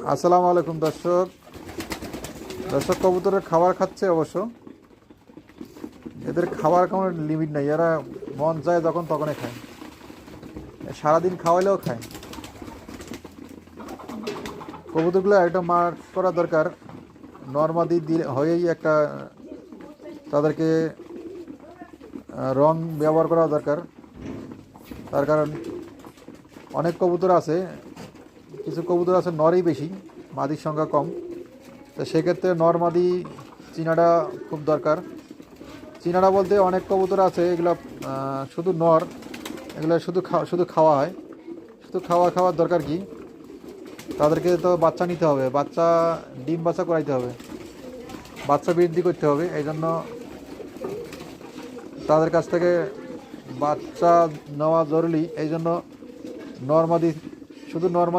আসসালামু আলাইকুম দর্শক। কবুতরের খাবার খাচ্ছে অবশ্য। এদের খাবার কোনো লিমিট নেই, এরা মন চায় যখন তখনই খায়, সারাদিন খাওয়াইলেও খায়। কবুতরগুলো একটা মার করা দরকার, নর্মাদি দিলে হয়েই একটা তাদেরকে রং ব্যবহার করা দরকার। তার কারণ অনেক কবুতর আছে, কিছু কবুতর আছে নরই বেশি, মাদির সংখ্যা কম। তো সেক্ষেত্রে নর মাদি চিনাটা খুব দরকার। চিনাটা বলতে অনেক কবুতর আছে এগুলো শুধু নর, এগুলো শুধু খাওয়া হয়। শুধু খাওয়ার দরকার কি, তাদেরকে তো বাচ্চা নিতে হবে, ডিম বাচ্চা করাইতে হবে, বাচ্চা বৃদ্ধি করতে হবে। এই জন্য তাদের কাছ থেকে বাচ্চা নেওয়া জরুরি। এই জন্য নর্মাদি শুধু নর্মাদি